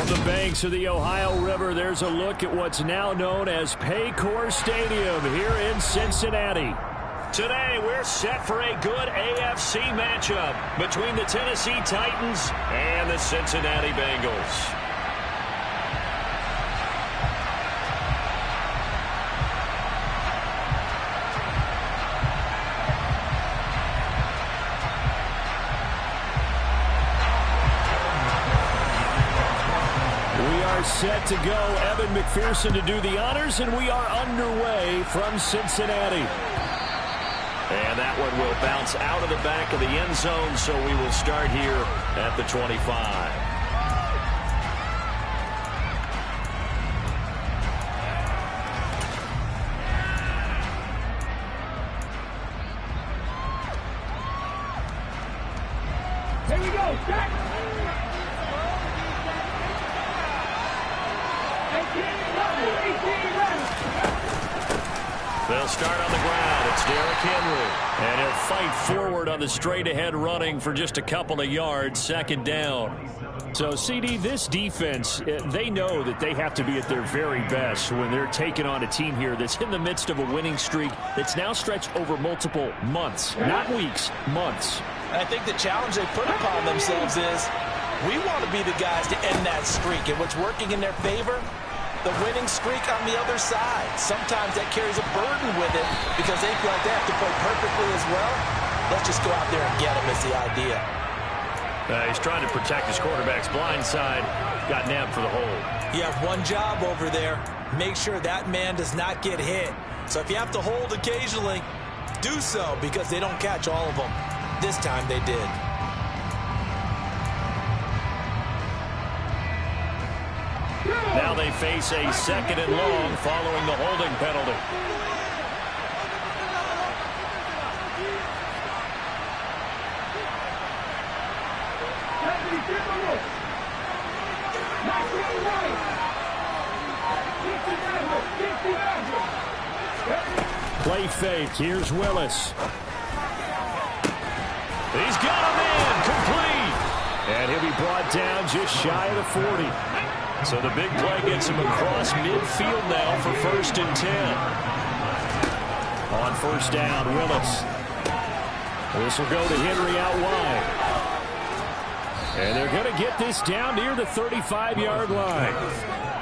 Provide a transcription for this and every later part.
From the banks of the Ohio River, there's a look at what's now known as Paycor Stadium here in Cincinnati. Today, we're set for a good AFC matchup between the Tennessee Titans and the Cincinnati Bengals. Set to go. Evan McPherson to do the honors, and we are underway from Cincinnati. And that one will bounce out of the back of the end zone, so we will start here at the 25. Here we go, Jack! They'll start on the ground. It's Derrick Henry. And he'll fight forward on the straight-ahead running for just a couple of yards, second down. So, CD, this defense, they know that they have to be at their very best when they're taking on a team here that's in the midst of a winning streak that's now stretched over multiple months, not weeks, months. I think the challenge they put upon themselves is we want to be the guys to end that streak. And what's working in their favor? The winning streak on the other side. Sometimes that carries a burden with it because they feel like they have to play perfectly as well. Let's just go out there and get them is the idea. He's trying to protect his quarterback's blind side. Got nabbed for the hold. You have one job over there. Make sure that man does not get hit. So if you have to hold occasionally, do so because they don't catch all of them. This time they did. Now they face a second and long following the holding penalty. Play fake. Here's Willis. He's got a man complete. And he'll be brought down just shy of the 40. So the big play gets him across midfield now for 1st and 10. On first down, Willis. This will go to Henry out wide. And they're going to get this down near the 35-yard line.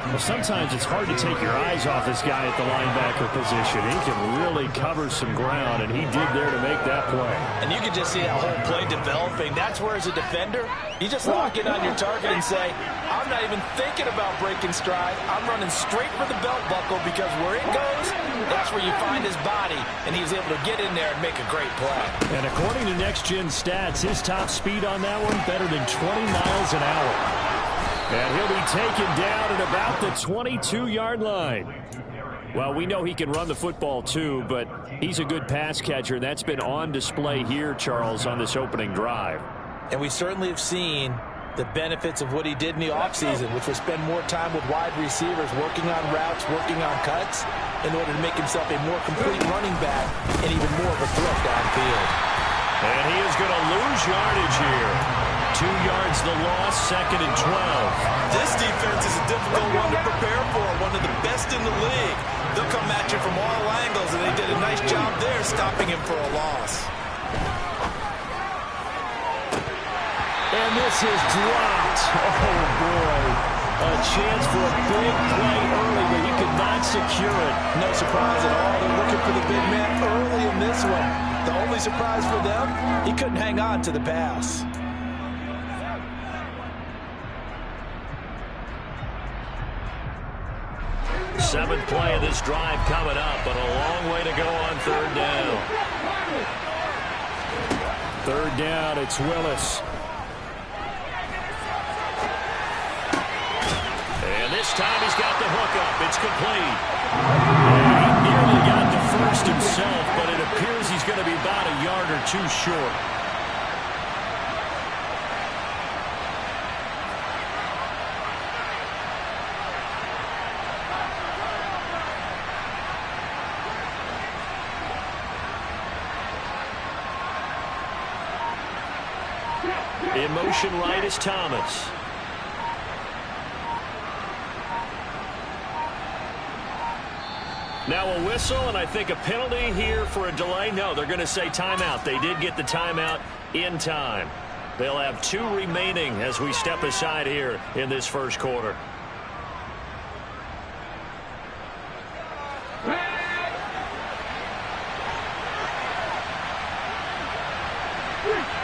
Well, sometimes it's hard to take your eyes off this guy at the linebacker position. He can really cover some ground, and he did there to make that play. And you can just see that whole play developing. That's where, as a defender, you just lock in on your target and say, I'm not even thinking about breaking stride. I'm running straight for the belt buckle because where it goes, that's where you find his body. And he was able to get in there and make a great play. And according to Next Gen Stats, his top speed on that one better than 20 miles an hour. And he'll be taken down at about the 22-yard line. Well, we know he can run the football too, but he's a good pass catcher. That's been on display here, Charles, on this opening drive. And we certainly have seen the benefits of what he did in the offseason, which was spend more time with wide receivers, working on routes, working on cuts, in order to make himself a more complete running back and even more of a threat downfield. And he is going to lose yardage here. 2 yards the loss, 2nd and 12. This defense is a difficult one to prepare for, one of the best in the league. They'll come at you from all angles, and they did a nice job there stopping him for a loss. And this is dropped. Oh, boy. A chance for a big play early, but he could not secure it. No surprise at all. They're looking for the big man early in this one. The only surprise for them, he couldn't hang on to the pass. Seventh play of this drive coming up, but a long way to go on 3rd down. 3rd down, it's Willis. And this time he's got the hook up. It's complete. And he nearly got the first himself, but it appears he's going to be about a yard or two short. In motion right is Thomas. Now a whistle, and I think a penalty here for a delay. No, they're going to say timeout. They did get the timeout in time. They'll have 2 remaining as we step aside here in this first quarter.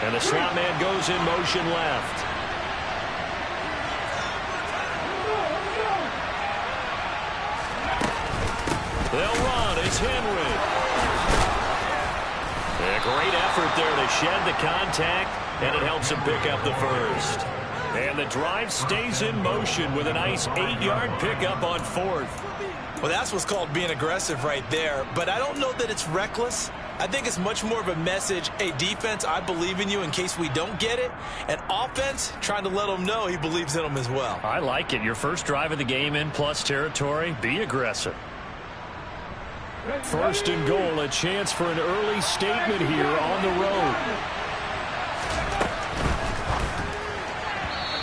And the slot man goes in motion left. They'll run. It's Henry. A great effort there to shed the contact, and it helps him pick up the first. And the drive stays in motion with a nice 8-yard pickup on 4th. Well, that's what's called being aggressive right there. But I don't know that it's reckless. I think it's much more of a message, hey, defense, I believe in you in case we don't get it. And offense, trying to let them know he believes in them as well. I like it. Your first drive of the game in plus territory, be aggressive. First and goal, a chance for an early statement here on the road.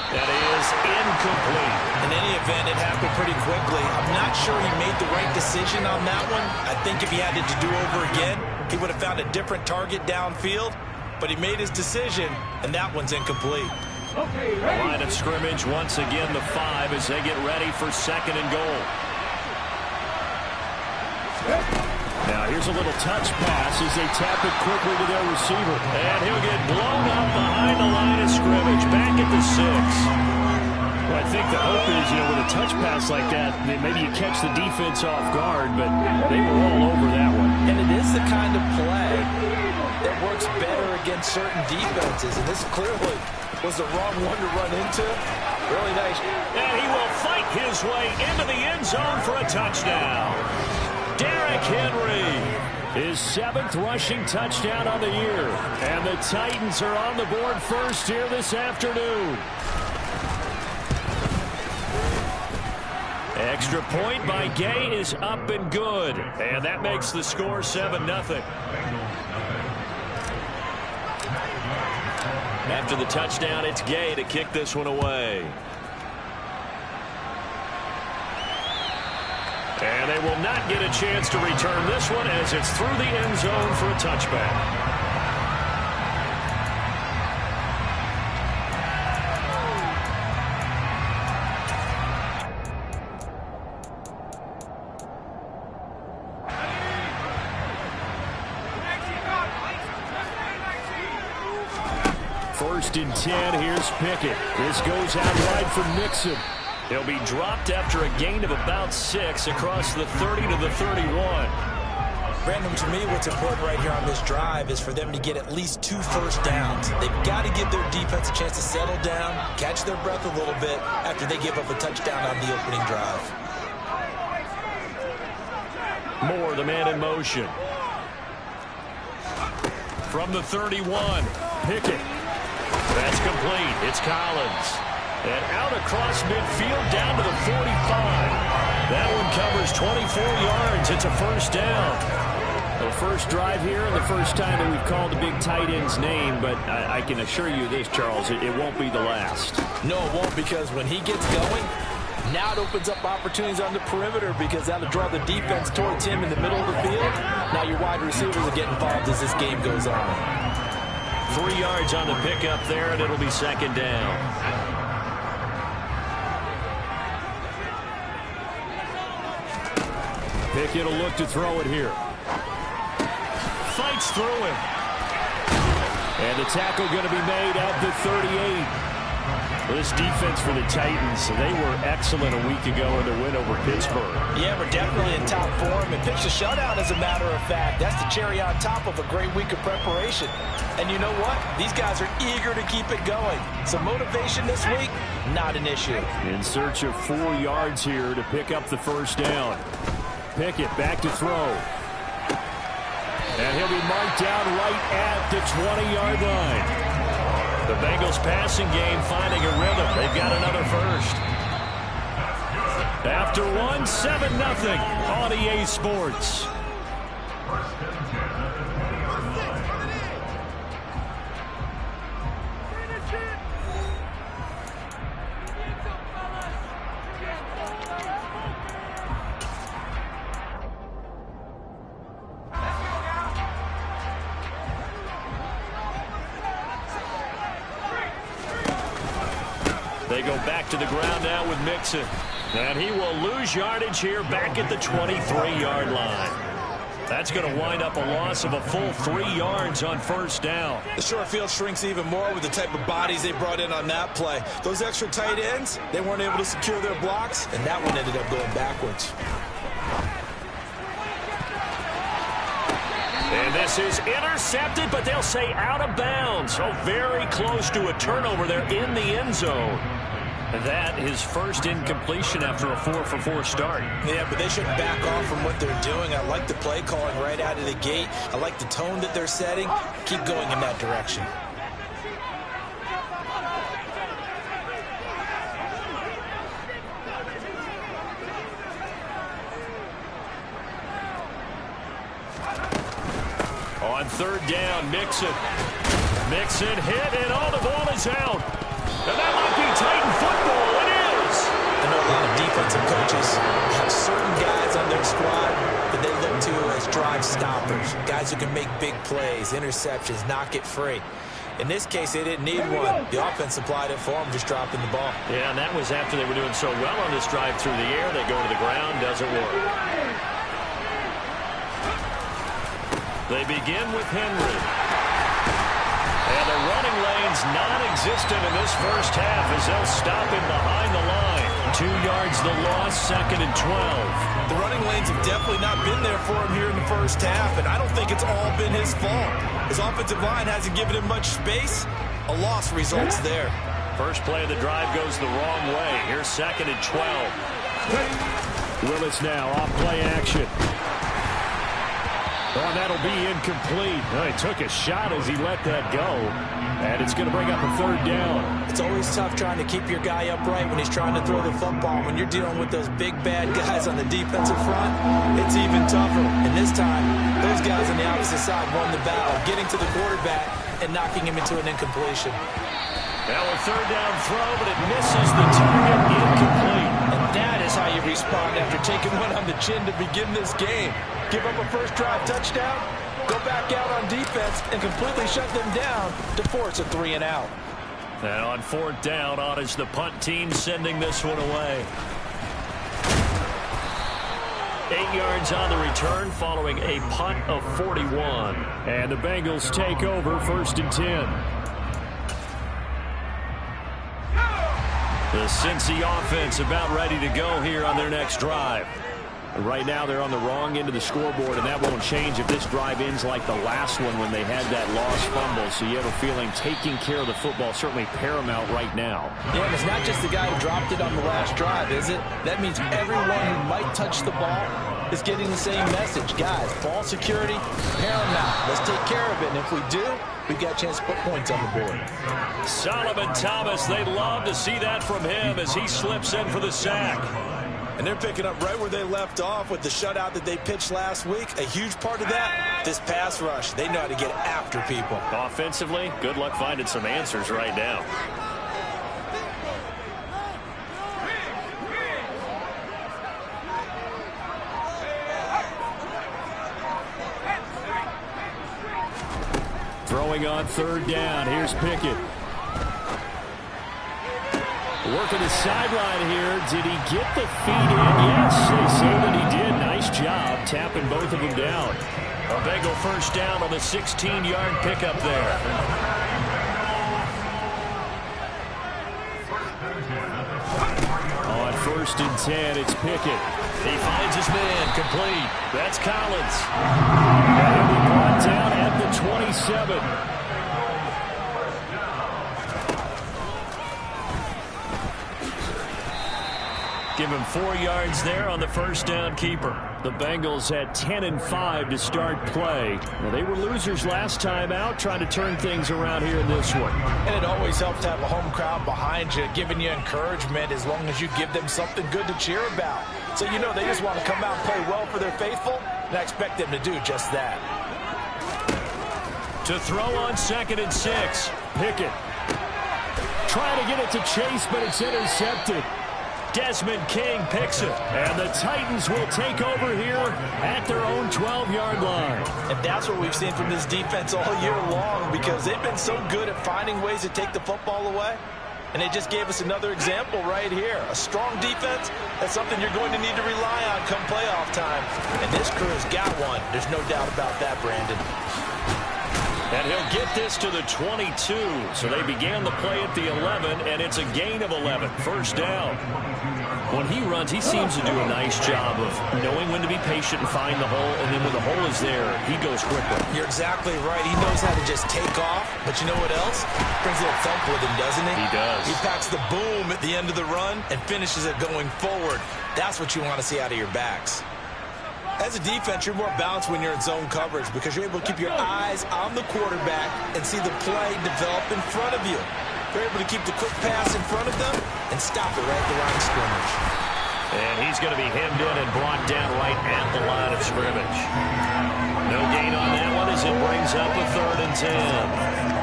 That is incomplete. In any event, it happened pretty quickly. I'm not sure he made the right decision on that one. I think if he had it to do over again, he would have found a different target downfield. But he made his decision, and that one's incomplete. Okay, Line of scrimmage once again the 5 as they get ready for second and goal. Now here's a little touch pass as they tap it quickly to their receiver. And he'll get blown up behind the line of scrimmage. Back at the 6. Well, I think the hope is, with a touch pass like that, maybe you catch the defense off guard, but they were all over that one. And it is the kind of play that works better against certain defenses. And this clearly was the wrong one to run into. Really nice. And he will fight his way into the end zone for a touchdown. Derrick Henry, his 7th rushing touchdown on the year. And the Titans are on the board first here this afternoon. Extra point by Gay is up and good. And that makes the score 7-0. After the touchdown, it's Gay to kick this one away. And they will not get a chance to return this one as it's through the end zone for a touchback. First and 10, here's Pickett. This goes out wide for Mixon. He'll be dropped after a gain of about 6 across the 30 to the 31. Brandon, to me, what's important right here on this drive is for them to get at least 2 first downs. They've got to give their defense a chance to settle down, catch their breath a little bit after they give up a touchdown on the opening drive. Moore, the man in motion. From the 31, Pickett. That's complete. It's Collins. And out across midfield down to the 45. That one covers 24 yards. It's a first down. The first drive here and the first time that we've called the big tight end's name, but I can assure you this, Charles, it won't be the last. No, it won't, because when he gets going, now it opens up opportunities on the perimeter because that'll draw the defense towards him in the middle of the field. Now your wide receivers will get involved as this game goes on. 3 yards on the pickup there, and it'll be second down. Pickett will look to throw it here. Fights through him. And the tackle going to be made at the 38. This defense for the Titans, they were excellent a week ago in their win over Pittsburgh. Yeah, we're definitely in top form. And pitched a shutout, as a matter of fact. That's the cherry on top of a great week of preparation. And you know what? These guys are eager to keep it going. So motivation this week, not an issue. In search of 4 yards here to pick up the first down. Pickett back to throw. And he'll be marked down right at the 20-yard line. The Bengals passing game finding a rhythm. They've got another first. After one, 7-0 on EA Sports. go back to the ground now with Mixon. And he will lose yardage here back at the 23-yard line. That's going to wind up a loss of a full 3 yards on first down. The short field shrinks even more with the type of bodies they brought in on that play. Those extra tight ends, they weren't able to secure their blocks, and that one ended up going backwards. And this is intercepted, but they'll say out of bounds. So very close to a turnover there in the end zone. That his first incompletion after a 4-for-4 start. Yeah, but they shouldn't back off from what they're doing. I like the play calling right out of the gate. I like the tone that they're setting. Keep going in that direction. On third down, Mixon. Mixon hit, and all the ball is out. And that might be Titan football. It is. I know a lot of defensive coaches have certain guys on their squad that they look to as drive stoppers, guys who can make big plays, interceptions, knock it free. In this case, they didn't need one. The offense supplied it for them, just dropping the ball. Yeah, and that was after they were doing so well on this drive through the air. They go to the ground, doesn't work. They begin with Henry. And the running lane's non-existent in this first half as they'll stop him behind the line. 2 yards the loss, 2nd and 12. The running lanes have definitely not been there for him here in the first half, and I don't think it's all been his fault. His offensive line hasn't given him much space. A loss results there. First play of the drive goes the wrong way. Here's 2nd and 12. Willis now off play action. Oh, that'll be incomplete. Oh, he took a shot as he let that go. And it's going to bring up a 3rd down. It's always tough trying to keep your guy upright when he's trying to throw the football. When you're dealing with those big, bad guys on the defensive front, it's even tougher. And this time, those guys on the opposite side won the battle, getting to the quarterback and knocking him into an incompletion. Now a 3rd down throw, but it misses the target, incomplete. And that is how you respond after taking one on the chin to begin this game. Give up a first drive touchdown, go back out on defense, and completely shut them down to force a 3 and out. And on 4th down, on is the punt team sending this one away. 8 yards on the return following a punt of 41. And the Bengals take over 1st and 10. The Cincy offense about ready to go here on their next drive. Right now they're on the wrong end of the scoreboard, and that won't change if this drive ends like the last one when they had that lost fumble. So you have a feeling taking care of the football certainly paramount right now. Yeah, and it's not just the guy who dropped it on the last drive, is it? That means everyone who might touch the ball is getting the same message. Guys, ball security, paramount. Let's take care of it, and if we do, we've got a chance to put points on the board. Solomon Thomas, they'd love to see that from him as he slips in for the sack. And they're picking up right where they left off with the shutout that they pitched last week. A huge part of that, this pass rush. They know how to get after people. Offensively, good luck finding some answers right now. Throwing on 3rd down. Here's Pickett. Working the sideline here. Did he get the feet in? Yes, they say that he did. Nice job tapping both of them down. A Bengal first down on the 16-yard pickup there. On 1st and 10, it's Pickett. He finds his man, complete. That's Collins. And he'll be brought down at the 27. Give him 4 yards there on the first down keeper. The Bengals had 10 and 5 to start play. Well, they were losers last time out, trying to turn things around here in this one. And it always helps to have a home crowd behind you, giving you encouragement as long as you give them something good to cheer about. So you know they just want to come out and play well for their faithful, and I expect them to do just that. To throw on 2nd and 6, Pickett. Trying to get it to Chase, but it's intercepted. Desmond King picks it, and the Titans will take over here at their own 12-yard line. And that's what we've seen from this defense all year long, because they've been so good at finding ways to take the football away. And they just gave us another example right here. A strong defense, that's something you're going to need to rely on come playoff time. And this crew's got one. There's no doubt about that, Brandon. And he'll get this to the 22. So they began the play at the 11, and it's a gain of 11. First down. When he runs, he seems to do a nice job of knowing when to be patient and find the hole, and then when the hole is there, he goes quickly. You're exactly right. He knows how to just take off, but you know what else? Brings a little thump with him, doesn't he? He does. He packs the boom at the end of the run and finishes it going forward. That's what you want to see out of your backs. As a defense, you're more balanced when you're in zone coverage because you're able to keep your eyes on the quarterback and see the play develop in front of you. You're able to keep the quick pass in front of them and stop it right at the line of scrimmage. And he's going to be hemmed in and brought down right at the line of scrimmage. No gain on that one as it brings up a 3rd and 10.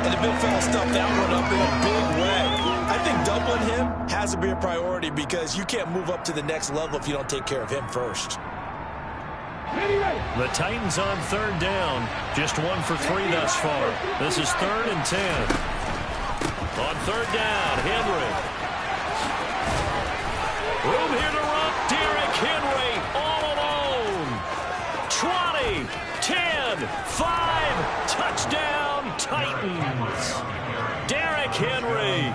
And the big fella stuffed that one up in a big way. I think doubling him has to be a priority because you can't move up to the next level if you don't take care of him first. The Titans on 3rd down. Just 1 for 3 thus far. This is 3rd and 10. On 3rd down, Henry. Room here to run. Derrick Henry all alone. 20, 10, 5. Touchdown, Titans. Derrick Henry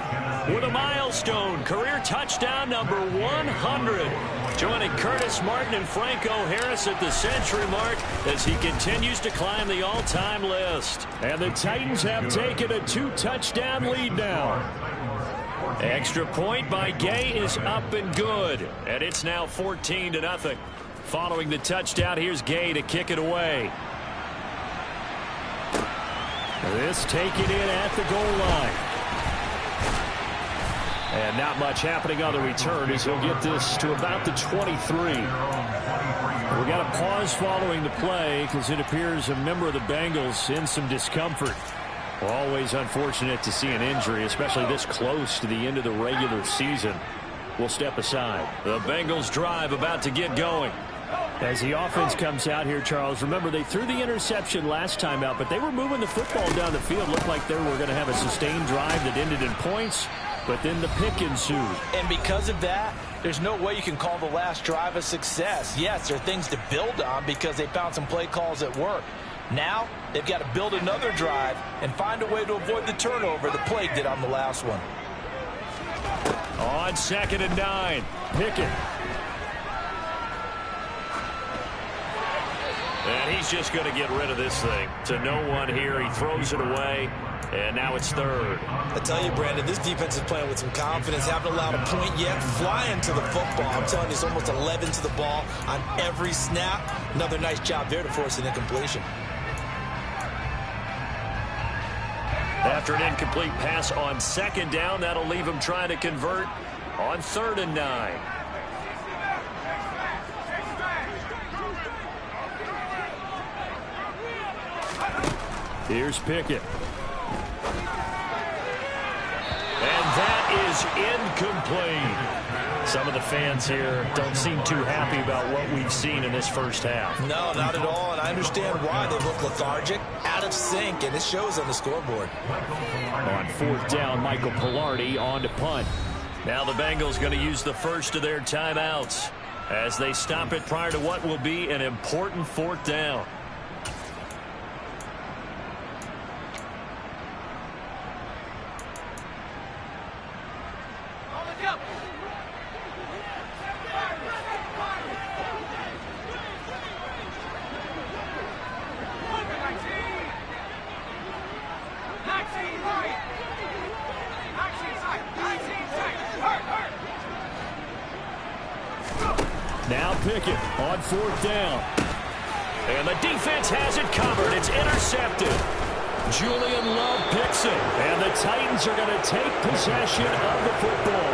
with a milestone. Career touchdown number 100. Joining Curtis Martin and Franco Harris at the century mark as he continues to climb the all-time list. And the Titans have taken a 2-touchdown lead now. Extra point by Gay is up and good. And it's now 14-0. Following the touchdown, here's Gay to kick it away. This taken in at the goal line. And not much happening on the return as he'll get this to about the 23. We got a pause following the play because it appears a member of the Bengals in some discomfort. Always unfortunate to see an injury, especially this close to the end of the regular season. We'll step aside. The Bengals drive about to get going. As the offense comes out here, Charles, remember they threw the interception last time out, but they were moving the football down the field. Looked like they were going to have a sustained drive that ended in points. But then the pick ensued. And because of that, there's no way you can call the last drive a success. Yes, there are things to build on because they found some play calls that work. Now, they've got to build another drive and find a way to avoid the turnover the play did on the last one. On 2nd and 9, Pickett. And he's just going to get rid of this thing. To no one here, he throws it away. And now it's 3rd. I tell you, Brandon, this defense is playing with some confidence. Haven't allowed a point yet. Flying to the football. I'm telling you, it's almost 11 to the ball on every snap. Another nice job there to force an incompletion. After an incomplete pass on 2nd down, that'll leave him trying to convert on 3rd and 9. Here's Pickett. And that is incomplete. Some of the fans here don't seem too happy about what we've seen in this first half. No, not at all, and I understand why. They look lethargic, out of sync, and it shows on the scoreboard. On 4th down, Michael Pilardi on to punt. Now the Bengals going to use the first of their timeouts as they stop it prior to what will be an important 4th down. Now Pickett on 4th down. And the defense has it covered. It's intercepted. Julian Love picks it. And the Titans are going to take possession of the football.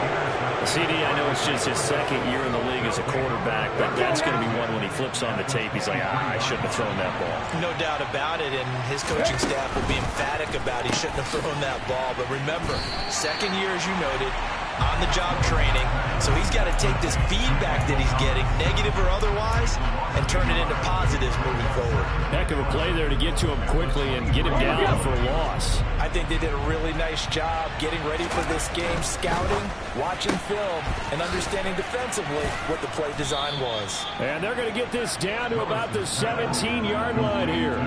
CD, I know it's just his 2nd year in the league as a quarterback, but that's going to be one when he flips on the tape. He's like, I shouldn't have thrown that ball. No doubt about it, and his coaching staff will be emphatic about he shouldn't have thrown that ball. But remember, 2nd year, as you noted, On-the-job training. So he's got to take this feedback that he's getting, negative or otherwise, and turn it into positives moving forward. Heck of a play there to get to him quickly and get him down for a loss. I think they did a really nice job getting ready for this game, scouting, watching film, and understanding defensively what the play design was. And they're going to get this down to about the 17-yard line here.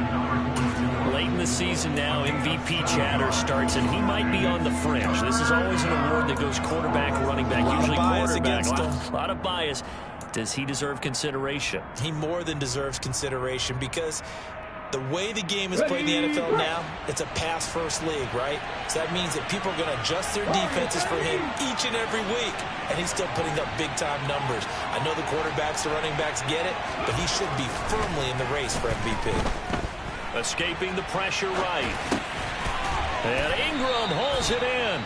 Late in the season now, MVP chatter starts, and he might be on the fringe. This is always an award that goes quarterback, running back, usually quarterback. A lot of bias. Does he deserve consideration? He more than deserves consideration because the way the game is played in the NFL now, it's a pass-first league, right? So that means that people are going to adjust their defenses for him each and every week, and he's still putting up big-time numbers. I know the quarterbacks, the running backs get it, but he should be firmly in the race for MVP. Escaping the pressure right. And Ingram hauls it in.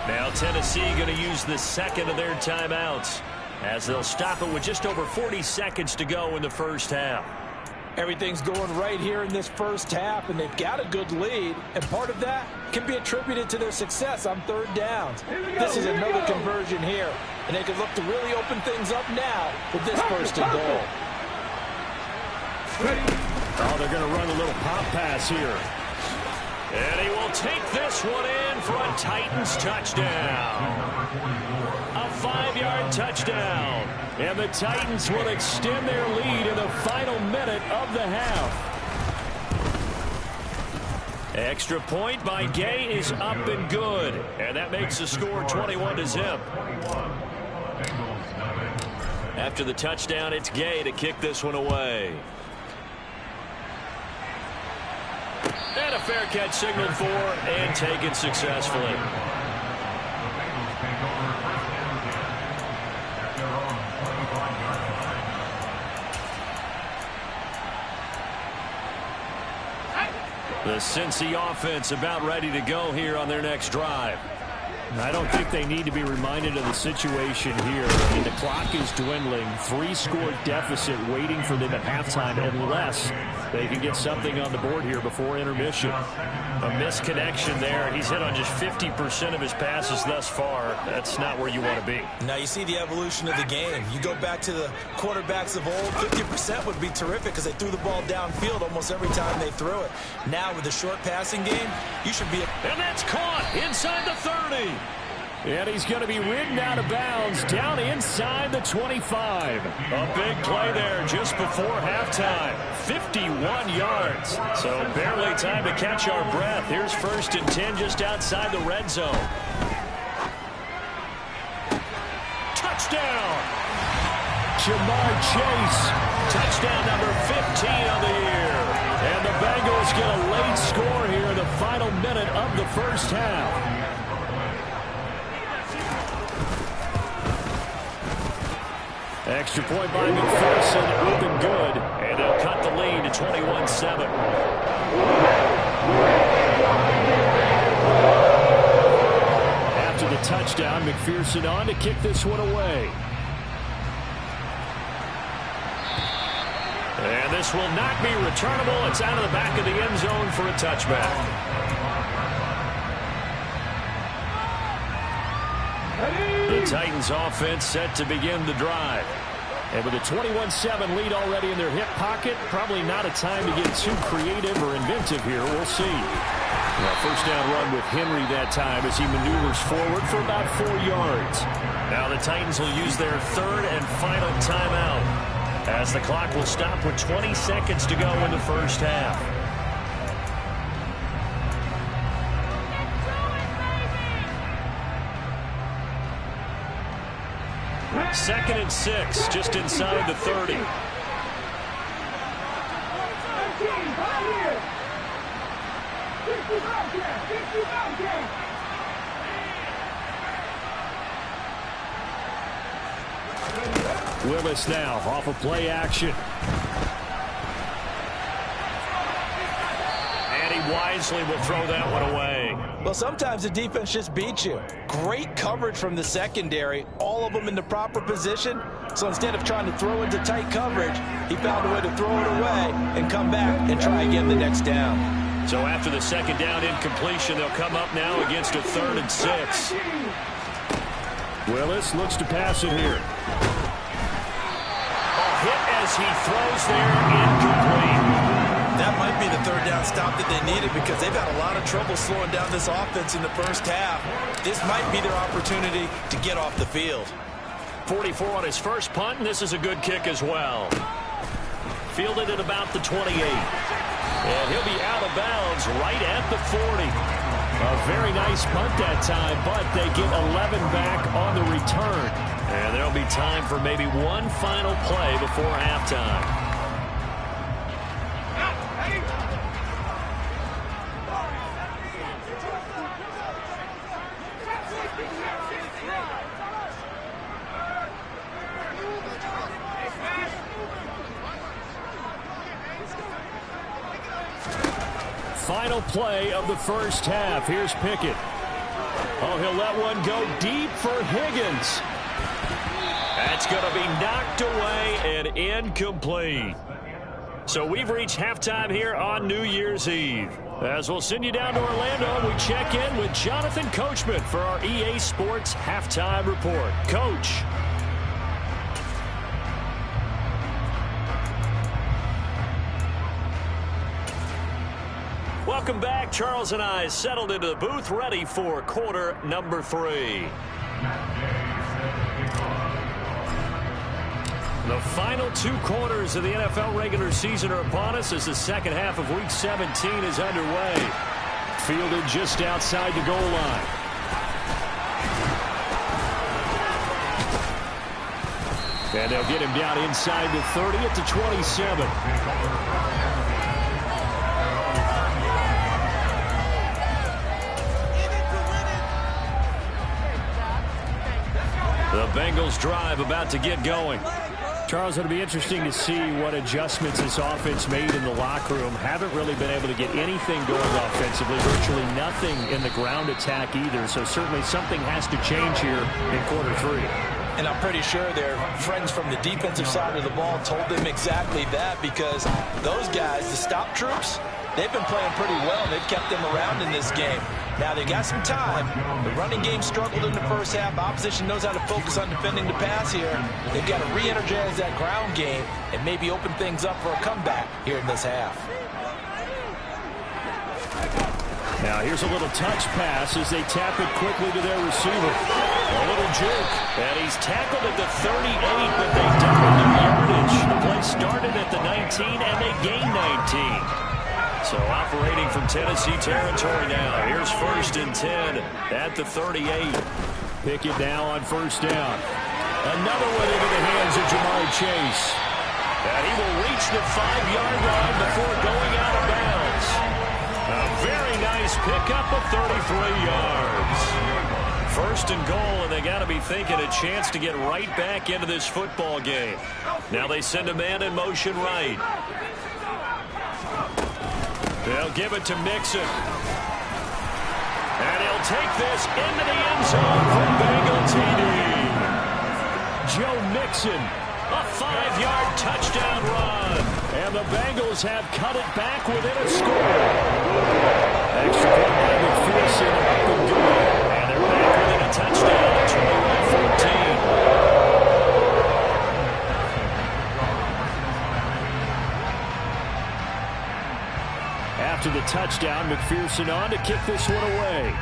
Now Tennessee going to use the second of their timeouts as they'll stop it with just over 40 seconds to go in the first half. Everything's going right here in this first half, and they've got a good lead, and part of that can be attributed to their success on third downs. This is another conversion here, and they can look to really open things up now with this first and goal. Oh, they're going to run a little pop pass here. And he will take this one in for a Titans touchdown. A 5-yard touchdown. And the Titans will extend their lead in the final minute of the half. Extra point by Gay is up and good. And that makes the score 21-0. After the touchdown, it's Gay to kick this one away. And a fair catch signaled for and taken successfully. The Cincy offense about ready to go here on their next drive. I don't think they need to be reminded of the situation here. I mean, the clock is dwindling. 3-score deficit waiting for them at halftime unless they can get something on the board here before intermission. A misconnection there. He's hit on just 50% of his passes thus far. That's not where you want to be. Now you see the evolution of the game. You go back to the quarterbacks of old, 50% would be terrific because they threw the ball downfield almost every time they threw it. Now with the short passing game, you should be... And that's caught inside the 30. And he's going to be ridden out of bounds down inside the 25. A big play there just before halftime. 51 yards. So barely time to catch our breath. Here's 1st and 10 just outside the red zone. Touchdown. Jamar Chase. Touchdown number 15 on the year. And the Bengals get a late score here in the final minute of the first half. Extra point by McPherson, up and good, and they'll cut the lead to 21-7. After the touchdown, McPherson on to kick this one away. And this will not be returnable. It's out of the back of the end zone for a touchback. The Titans offense set to begin the drive. And with a 21-7 lead already in their hip pocket, probably not a time to get too creative or inventive here. We'll see. Now, first down run with Henry that time as he maneuvers forward for about 4 yards. Now the Titans will use their third and final timeout as the clock will stop with 20 seconds to go in the first half. Second and 6, just inside the 30. Willis now off of play action. And he wisely will throw that one away. Well, sometimes the defense just beats you. Great coverage from the secondary, all of them in the proper position. So instead of trying to throw into tight coverage, he found a way to throw it away and come back and try again the next down. So after the second down incompletion, they'll come up now against a 3rd and 6. Willis looks to pass it here. Hit as he throws there, incomplete. That might be the third down stop that they needed because they've had a lot of trouble slowing down this offense in the first half. This might be their opportunity to get off the field. 44 on his first punt, and this is a good kick as well. Fielded at about the 28. And he'll be out of bounds right at the 40. A very nice punt that time, but they get 11 back on the return. And there'll be time for maybe one final play before halftime. Final play of the first half. Here's Pickett. Oh, he'll let one go deep for Higgins. That's going to be knocked away and incomplete. So we've reached halftime here on New Year's Eve. As we'll send you down to Orlando, we check in with Jonathan Coachman for our EA Sports Halftime Report. Coach. Welcome back. Charles and I settled into the booth, ready for quarter number 3. The final 2 quarters of the NFL regular season are upon us as the second half of Week 17 is underway. Fielded just outside the goal line. And they'll get him down inside the 30 at the 27. The Bengals drive about to get going. Charles, it'll be interesting to see what adjustments this offense made in the locker room. Haven't really been able to get anything going offensively. Virtually nothing in the ground attack either. So certainly something has to change here in quarter 3. And I'm pretty sure their friends from the defensive side of the ball told them exactly that, because those guys, the stop troops, they've been playing pretty well, and they've kept them around in this game. Now, they got some time. The running game struggled in the first half. Opposition knows how to focus on defending the pass here. They've got to re-energize that ground game and maybe open things up for a comeback here in this half. Now, here's a little touch pass as they tap it quickly to their receiver. A little juke. And he's tackled at the 38, but they doubled the yardage. The play started at the 19, and they gained 19. So operating from Tennessee territory now. Here's 1st and 10 at the 38. Pickett now on 1st down. Another one into the hands of Jamar Chase. And he will reach the 5-yard line before going out of bounds. A very nice pickup of 33 yards. 1st and goal, and they got to be thinking a chance to get right back into this football game. Now they send a man in motion right. They'll give it to Mixon. And he'll take this into the end zone for Bengal TD. Joe Mixon, a 5-yard touchdown run. And the Bengals have cut it back within a score. Extra point by McPherson up and doing. And they're back within a touchdown, 21-14. After the touchdown, McPherson on to kick this one away.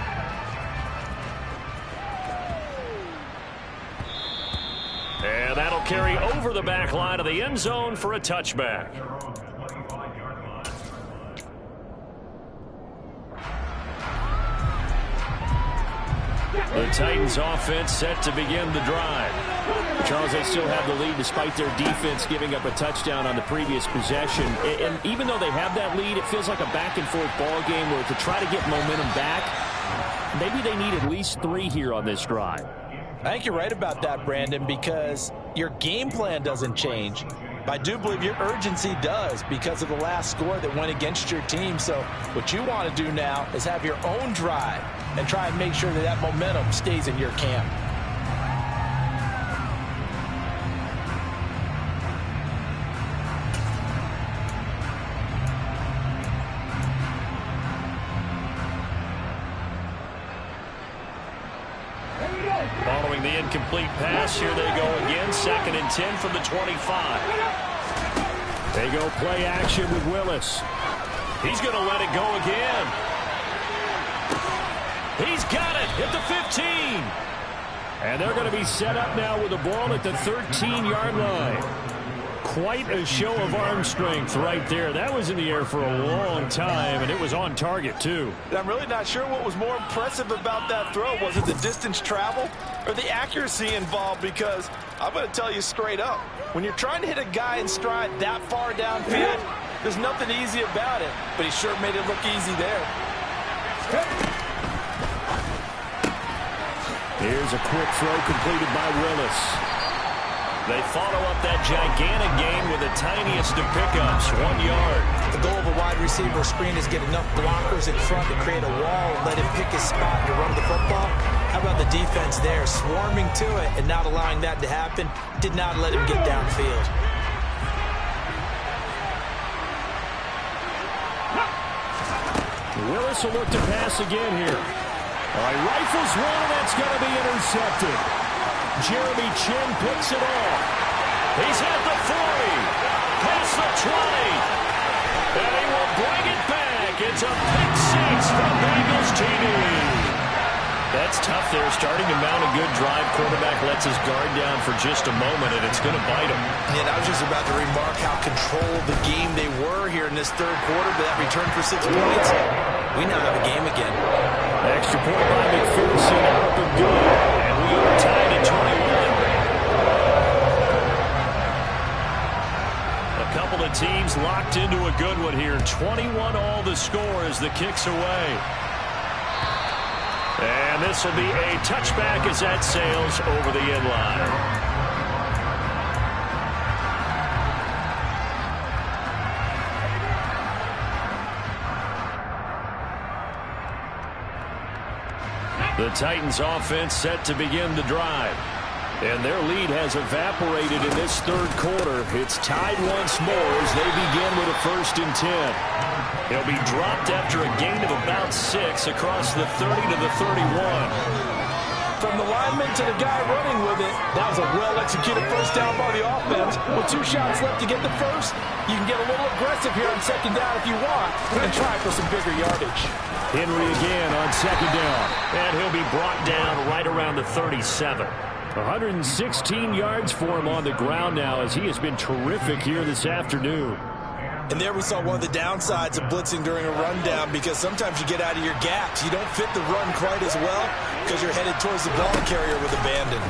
And that'll carry over the back line of the end zone for a touchback. The Titans offense set to begin the drive. Charles, they still have the lead despite their defense giving up a touchdown on the previous possession. And even though they have that lead, it feels like a back-and-forth ball game where to try to get momentum back, maybe they need at least 3 here on this drive. I think you're right about that, Brandon, because your game plan doesn't change. But I do believe your urgency does because of the last score that went against your team. So what you want to do now is have your own drive and try and make sure that that momentum stays in your camp. throwing the incomplete pass. Here they go again. 2nd and 10 from the 25. They go play action with Willis. He's going to let it go again. He's got it at the 15. And they're going to be set up now with the ball at the 13-yard line. Quite a show of arm strength right there. That was in the air for a long time, and it was on target, too. I'm really not sure what was more impressive about that throw. Was it the distance travel or the accuracy involved? Because I'm going to tell you straight up, when you're trying to hit a guy in stride that far downfield, there's nothing easy about it. But he sure made it look easy there. Here's a quick throw completed by Willis. They follow up that gigantic gain with the tiniest of pickups, 1 yard. The goal of a wide receiver screen is get enough blockers in front to create a wall and let him pick his spot to run the football. How about the defense there, swarming to it and not allowing that to happen? Did not let him get downfield. Willis will look to pass again here. All right, rifles one, and that's going to be intercepted. Jeremy Chin picks it off. He's at the 40, past the 20, and he will bring it back. It's a pick six from Bengals TD. That's tough there, starting to mount a good drive. Quarterback lets his guard down for just a moment, and it's going to bite him. And I was just about to remark how controlled the game they were here in this third quarter, but that return for 6 points, we now have a game again. Extra point by McPherson, up and good, and we are tied at 21. A couple of teams locked into a good one here. 21 all the score as the kick's away. And this will be a touchback as that sails over the end line. The Titans offense set to begin the drive. And their lead has evaporated in this third quarter. It's tied once more as they begin with a 1st and 10. He'll be dropped after a gain of about 6 across the 30 to the 31. From the lineman to the guy running with it, that was a well-executed first down by the offense. With 2 shots left to get the first, you can get a little aggressive here on 2nd down if you want and try for some bigger yardage. Henry again on 2nd down, and he'll be brought down right around the 37. 116 yards for him on the ground now as he has been terrific here this afternoon. And there we saw one of the downsides of blitzing during a rundown, because sometimes you get out of your gaps. You don't fit the run quite as well because you're headed towards the ball carrier with abandon.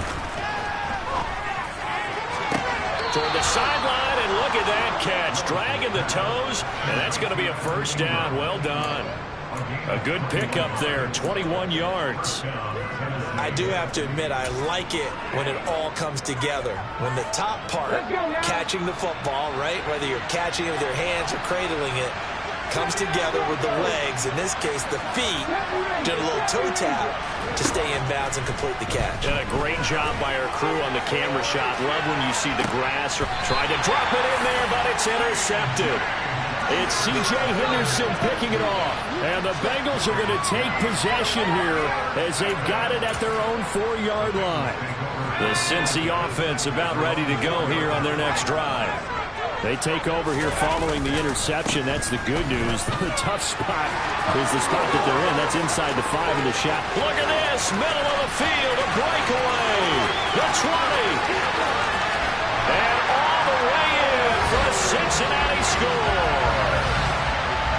Toward the sideline, and look at that catch. Dragging the toes, and that's going to be a 1st down. Well done. A good pickup there, 21 yards. I do have to admit, I like it when it all comes together. When the top part, catching the football, right, whether you're catching it with your hands or cradling it, comes together with the legs, in this case the feet, doing a little toe tap to stay in bounds and complete the catch. And a great job by our crew on the camera shot. Love when you see the grass. Tried to drop it in there, but it's intercepted. It's C.J. Henderson picking it off. And the Bengals are going to take possession here as they've got it at their own 4-yard line. The Cincy offense about ready to go here on their next drive. They take over here following the interception. That's the good news. The tough spot is the spot that they're in. That's inside the 5 of the shot. Look at this. Middle of the field. A breakaway. The 20. And all the way in for a Cincinnati score.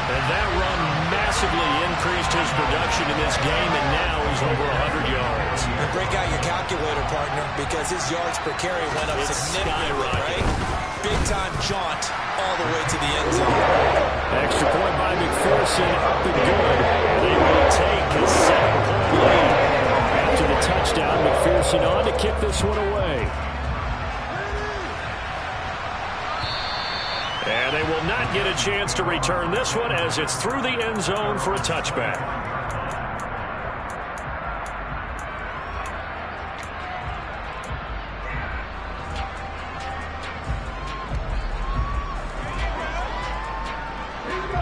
And that run massively increased his production in this game, and now he's over 100 yards. And break out your calculator, partner, because his yards per carry went up significantly, right? Big-time jaunt all the way to the end zone. Extra point by McPherson, up and good. They will take a 7-point lead. After the touchdown, McPherson on to kick this one away. And they will not get a chance to return this one as it's through the end zone for a touchback.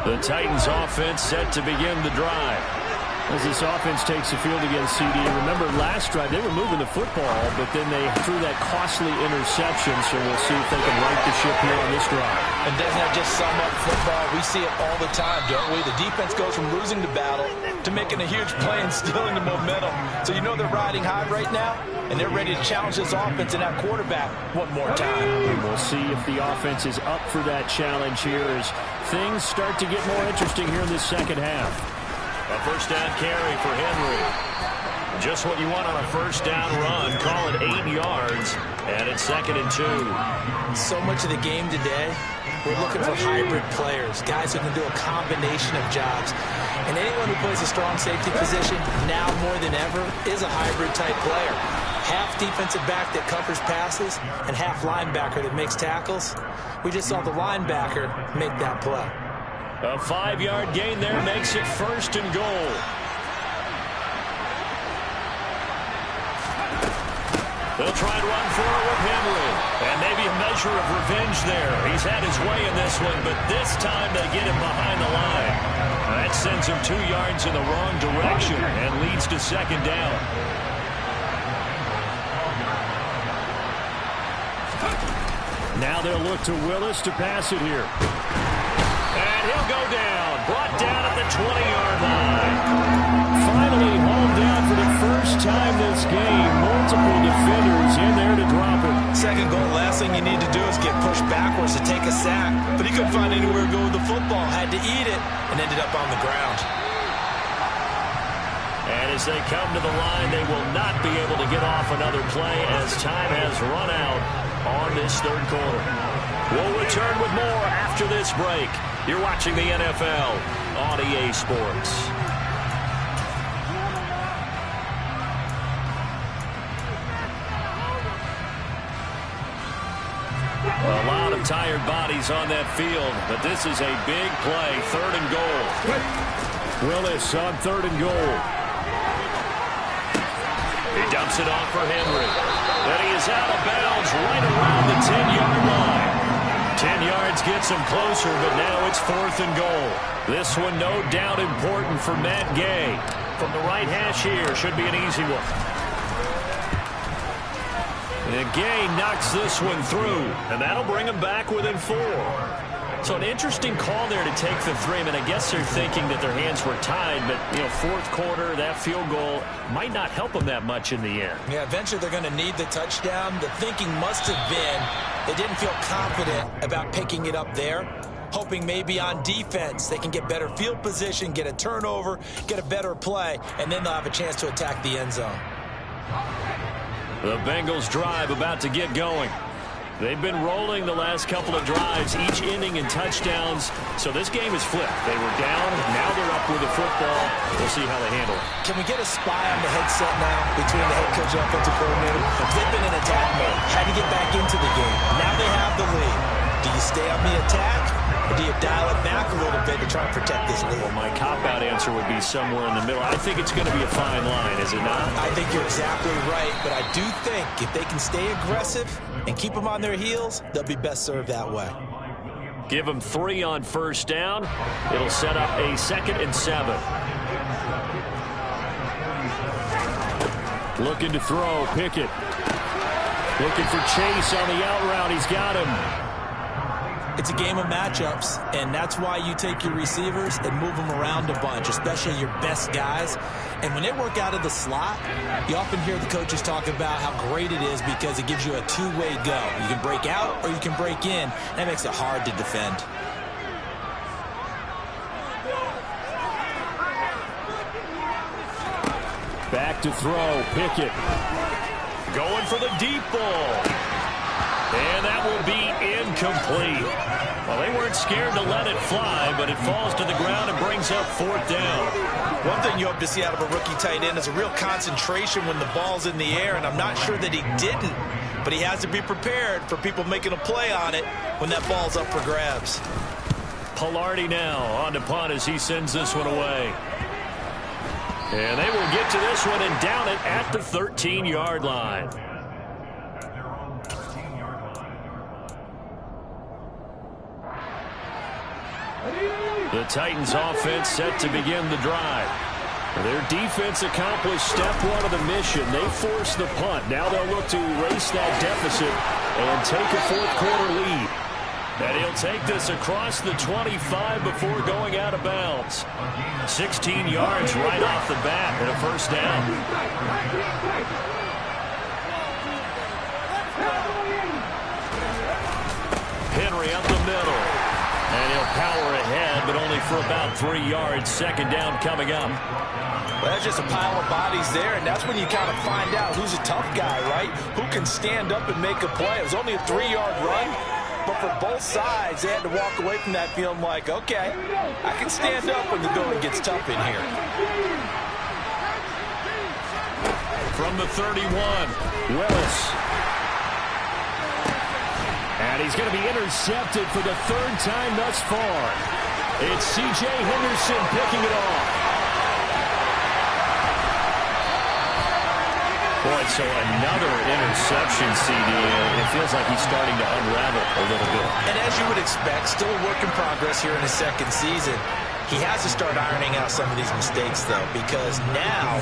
The Titans offense set to begin the drive. As this offense takes the field against CD, remember last drive they were moving the football, but then they threw that costly interception, so we'll see if they can right the ship here on this drive. And doesn't that just sum up football? We see it all the time, don't we? The defense goes from losing the battle to making a huge play and stealing the momentum. So you know they're riding high right now, and they're ready to challenge this offense and that quarterback one more time. And we'll see if the offense is up for that challenge here as things start to get more interesting here in this second half. A first down carry for Henry. Just what you want on a first down run. Call it 8 yards, and it's 2nd and 2. So much of the game today, we're looking for hybrid players, guys who can do a combination of jobs. And anyone who plays a strong safety position, now more than ever, is a hybrid-type player. Half defensive back that covers passes and half linebacker that makes tackles. We just saw the linebacker make that play. A 5-yard gain there makes it 1st and goal. They'll try and run for it with Henry. And maybe a measure of revenge there. He's had his way in this one, but this time they get him behind the line. That sends him 2 yards in the wrong direction and leads to 2nd down. Now they'll look to Willis to pass it here. And he'll go down. Brought down at the 20-yard line. Finally hauled down for the first time this game. Multiple defenders in there to drop it. 2nd goal, last thing you need to do is get pushed backwards to take a sack. But he couldn't find anywhere to go with the football. Had to eat it and ended up on the ground. And as they come to the line, they will not be able to get off another play as time has run out on this 3rd quarter. We'll return with more after this break. You're watching the NFL on EA Sports. A lot of tired bodies on that field, but this is a big play. 3rd and goal. Willis on 3rd and goal. He dumps it off for Henry. And he is out of bounds right around the 10-yard line. 10 yards gets him closer, but now it's 4th and goal. This one no doubt important for Matt Gay. From the right hash here, should be an easy one. And Gay knocks this one through, and that'll bring him back within 4. So an interesting call there to take the 3. I mean, I guess they're thinking that their hands were tied, but, 4th quarter, that field goal might not help them that much in the end. Yeah, eventually they're going to need the touchdown. The thinking must have been they didn't feel confident about picking it up there, hoping maybe on defense they can get better field position, get a turnover, get a better play, and then they'll have a chance to attack the end zone. The Bengals drive about to get going. They've been rolling the last couple of drives, each ending in touchdowns. So this game is flipped. They were down. Now they're up with the football. We'll see how they handle it. Can we get a spy on the headset now between the head coach and offensive coordinator? They've been in attack mode. Had to get back into the game. Now they have the lead. Do you stay on the attack, or do you dial it back a little bit to try and protect this lead? Well, my cop-out answer would be somewhere in the middle. I think it's going to be a fine line, is it not? I think you're exactly right, but I do think if they can stay aggressive and keep them on their heels, they'll be best served that way. Give them 3 on first down. It'll set up a 2nd and 7. Looking to throw, Pickett. Looking for Chase on the out route. He's got him. It's a game of matchups, and that's why you take your receivers and move them around a bunch, especially your best guys. And when they work out of the slot, you often hear the coaches talk about how great it is because it gives you a two-way go. You can break out or you can break in. That makes it hard to defend. Back to throw, Pickett. Going for the deep ball. And that will be incomplete. Well, they weren't scared to let it fly, but it falls to the ground and brings up 4th down. One thing you hope to see out of a rookie tight end is a real concentration when the ball's in the air, and I'm not sure that he didn't, but he has to be prepared for people making a play on it when that ball's up for grabs. Pilardi now on to punt as he sends this one away. And they will get to this one and down it at the 13-yard line. The Titans offense set to begin the drive. Their defense accomplished step one of the mission. They forced the punt. Now they'll look to erase that deficit and take a fourth-quarter lead. And he'll take this across the 25 before going out of bounds. 16 yards right off the bat and a first down. Henry up the middle. And he'll power ahead, but only for about 3 yards. Second down coming up. Well, that's just a pile of bodies there, and that's when you kind of find out who's a tough guy, right? Who can stand up and make a play. It was only a 3-yard run, but for both sides, they had to walk away from that feeling like, okay, I can stand up when the going gets tough in here. From the 31, Willis. And he's going to be intercepted for the third time thus far. It's C.J. Henderson picking it off. Boy, so another interception, CD. It feels like he's starting to unravel a little bit. And as you would expect, still a work in progress here in his second season. He has to start ironing out some of these mistakes, though, because now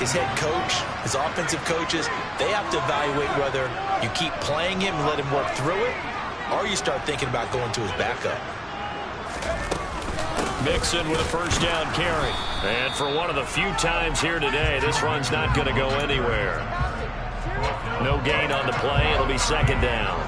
his head coach, his offensive coaches, they have to evaluate whether you keep playing him and let him work through it, or you start thinking about going to his backup. Mixon with a first down carry. And for one of the few times here today, this run's not going to go anywhere. No gain on the play. It'll be second down.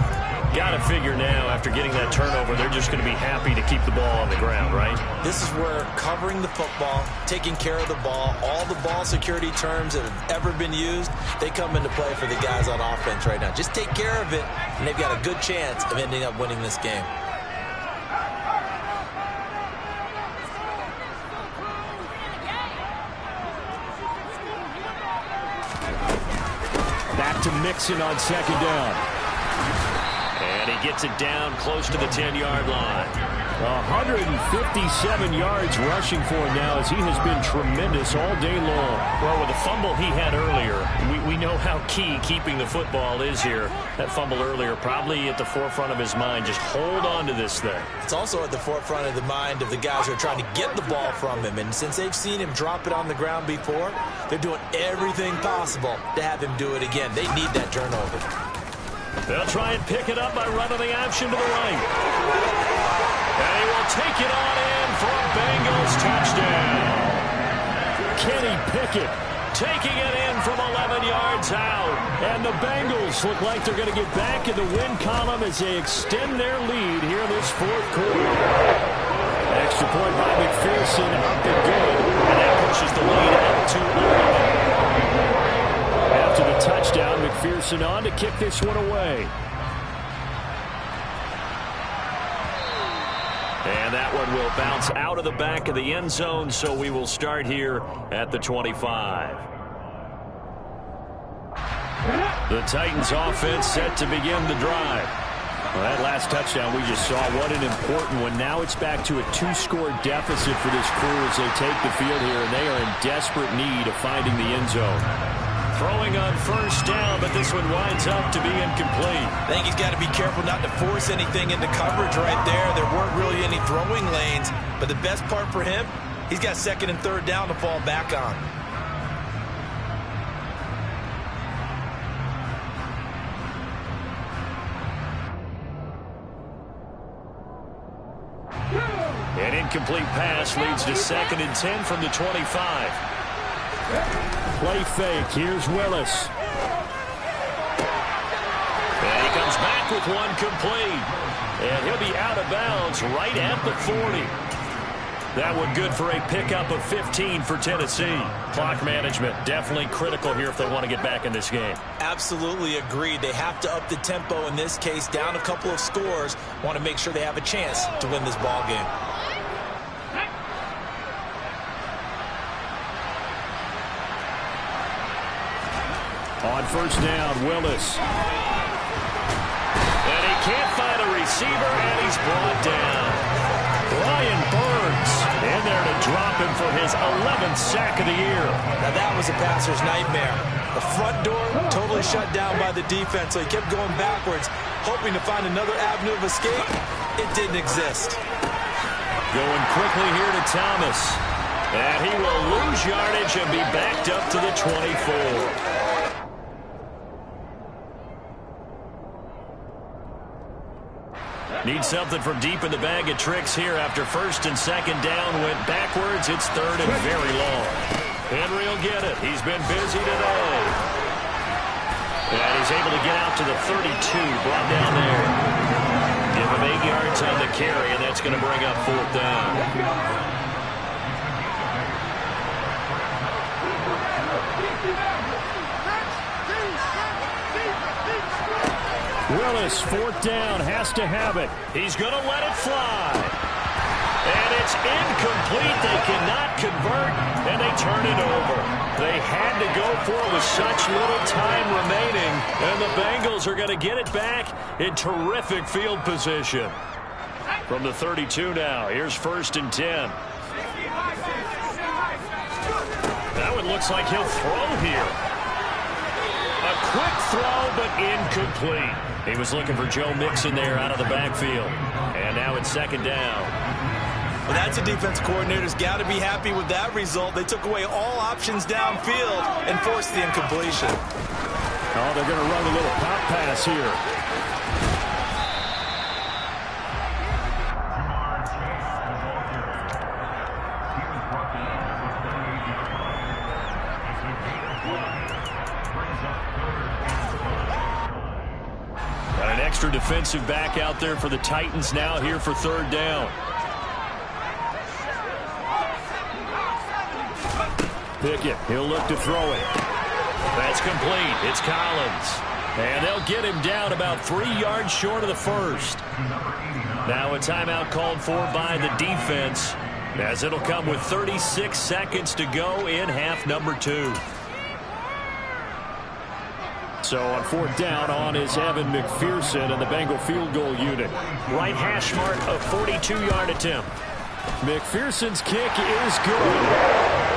Got to figure now, after getting that turnover, they're just going to be happy to keep the ball on the ground, right? This is where covering the football, taking care of the ball, all the ball security terms that have ever been used, they come into play for the guys on offense right now. Just take care of it, and they've got a good chance of ending up winning this game. Back to Mixon on second down. And he gets it down close to the 10-yard line. 157 yards rushing for him now, as he has been tremendous all day long. Well, with the fumble he had earlier, we know how key keeping the football is here. That fumble earlier probably at the forefront of his mind. Just hold on to this thing. It's also at the forefront of the mind of the guys who are trying to get the ball from him. And since they've seen him drop it on the ground before, they're doing everything possible to have him do it again. They need that turnover. They'll try and pick it up by running the option to the right. And he will take it on in for a Bengals touchdown. Kenny Pickett taking it in from 11 yards out. And the Bengals look like they're going to get back in the win column as they extend their lead here in this fourth quarter. Extra point by McPherson, up and good. And that pushes the lead up to 11. After the touchdown, McPherson on to kick this one away. And that one will bounce out of the back of the end zone, so we will start here at the 25. The Titans offense set to begin the drive. Well, that last touchdown we just saw, what an important one. Now it's back to a 2-score deficit for this crew as they take the field here, and they are in desperate need of finding the end zone. Throwing on first down, but this one winds up to be incomplete. I think he's got to be careful not to force anything into coverage right there. There weren't really any throwing lanes, but the best part for him, he's got second and third down to fall back on. An incomplete pass leads to second and 10 from the 25. Play fake. Here's Willis. And he comes back with one complete. And he'll be out of bounds right at the 40. That one good for a pickup of 15 for Tennessee. Clock management definitely critical here if they want to get back in this game. Absolutely agreed. They have to up the tempo in this case, down a couple of scores. Want to make sure they have a chance to win this ball game. On first down, Willis. And he can't find a receiver, and he's brought down. Ryan Burns in there to drop him for his 11th sack of the year. Now that was a passer's nightmare. The front door totally shut down by the defense, so he kept going backwards, hoping to find another avenue of escape. It didn't exist. Going quickly here to Thomas. And he will lose yardage and be backed up to the 24. Need something from deep in the bag of tricks here after first and second down went backwards. It's third and very long. Henry will get it. He's been busy today. And he's able to get out to the 32, brought down there. Give him 8 yards on the carry, and that's going to bring up fourth down. Willis, fourth down, has to have it. He's going to let it fly. And it's incomplete. They cannot convert, and they turn it over. They had to go for it with such little time remaining, and the Bengals are going to get it back in terrific field position. From the 32 now, here's first and 10. That one looks like he'll throw here. A quick throw, but incomplete. He was looking for Joe Mixon there out of the backfield. And now it's second down. Well, that's a defense coordinator's got to be happy with that result. They took away all options downfield and forced the incompletion. Oh, they're going to run a little pop pass here. Extra defensive back out there for the Titans now here for third down. Pickett, he'll look to throw it. That's complete. It's Collins. And they'll get him down about 3 yards short of the first. Now a timeout called for by the defense, as it'll come with 36 seconds to go in half number 2. So on fourth down, on is Evan McPherson and the Bengal field goal unit. Right hash mark, a 42-yard attempt. McPherson's kick is good.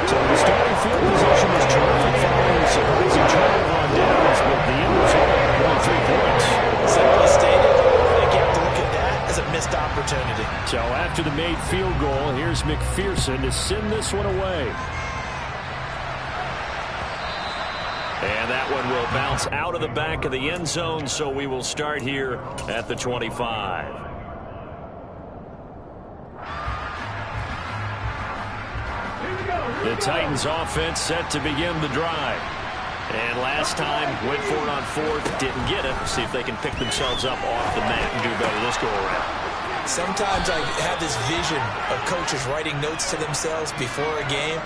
So the starting field position was terrific following a surprising drive on downs, but the end result, only 3 points. Simply stated, I think you have to look at that as a missed opportunity. So after the made field goal, here's McPherson to send this one away. And that one will bounce out of the back of the end zone, so we will start here at the 25. The Titans offense set to begin the drive. And last time, went for it on fourth, didn't get it. See if they can pick themselves up off the mat and do better this go-around. Sometimes I have this vision of coaches writing notes to themselves before a game.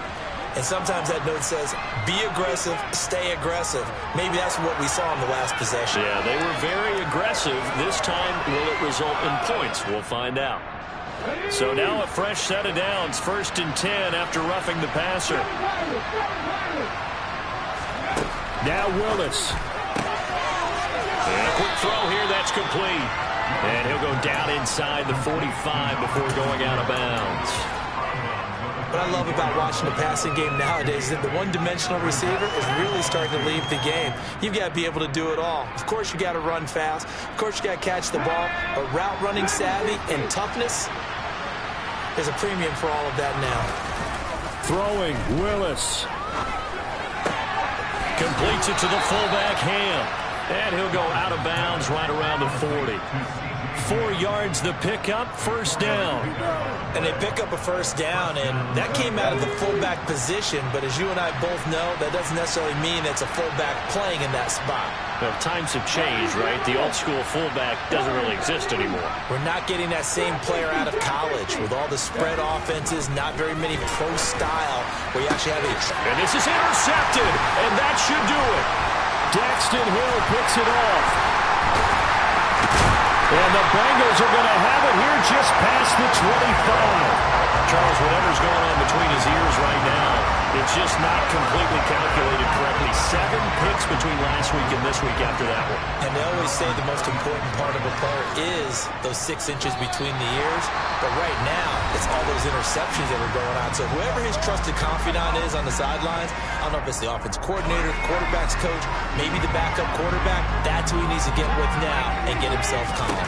And sometimes that note says, be aggressive, stay aggressive. Maybe that's what we saw in the last possession. Yeah, they were very aggressive. This time, will it result in points? We'll find out. So now a fresh set of downs, first and 10 after roughing the passer. Now Willis. And a quick throw here, that's complete. And he'll go down inside the 45 before going out of bounds. What I love about watching the passing game nowadays is that the one-dimensional receiver is really starting to leave the game. You've got to be able to do it all. Of course, you got to run fast. Of course, you got to catch the ball. But route running savvy and toughness, there's a premium for all of that now. Throwing, Willis. Completes it to the fullback, Ham. And he'll go out of bounds right around the 40. 4 yards the pickup, first down. And they pick up a first down, and that came out of the fullback position. But as you and I both know, that doesn't necessarily mean it's a fullback playing in that spot. Well, times have changed, right? The old school fullback doesn't really exist anymore. We're not getting that same player out of college with all the spread offenses, not very many pro style, where you actually have a... And this is intercepted, and that should do it. Daxton Hill picks it off. And the Bengals are going to have it here just past the 25. Charles, whatever's going on between his ears right now, it's just not completely calculated correctly. 7 picks between last week and this week after that one. And they always say the most important part of a player is those 6 inches between the ears. But right now, it's all those interceptions that are going on. So whoever his trusted confidant is on the sidelines, I don't know if it's the offense coordinator, the quarterback's coach, maybe the backup quarterback, that's who he needs to get with now and get himself calm.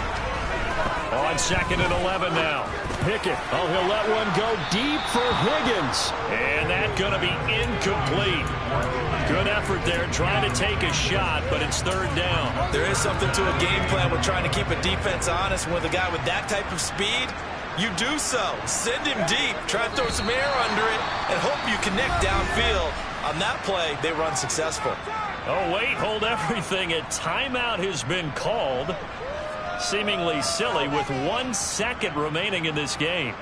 On on 2nd and 11 now. Pickett. Oh, he'll let one go deep for Higgins. And that's going to be incomplete. Good effort there trying to take a shot, but it's 3rd down. There is something to a game plan with trying to keep a defense honest. With a guy with that type of speed, you do so. Send him deep. Try to throw some air under it and hope you connect downfield. On that play, they run successful. Oh, wait, hold everything. A timeout has been called. Seemingly silly with 1 second remaining in this game.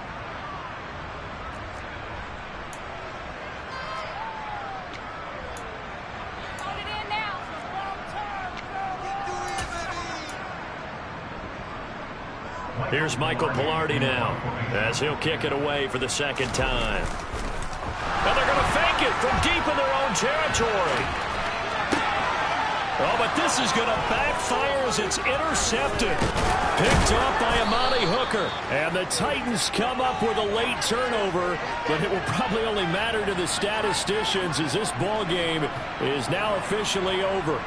Here's Michael Pilardi now as he'll kick it away for the 2nd time. And they're going to fake it from deep in their own territory. Oh, but this is going to backfire as it's intercepted. Picked up by Amani Hooker. And the Titans come up with a late turnover, but it will probably only matter to the statisticians as this ball game is now officially over.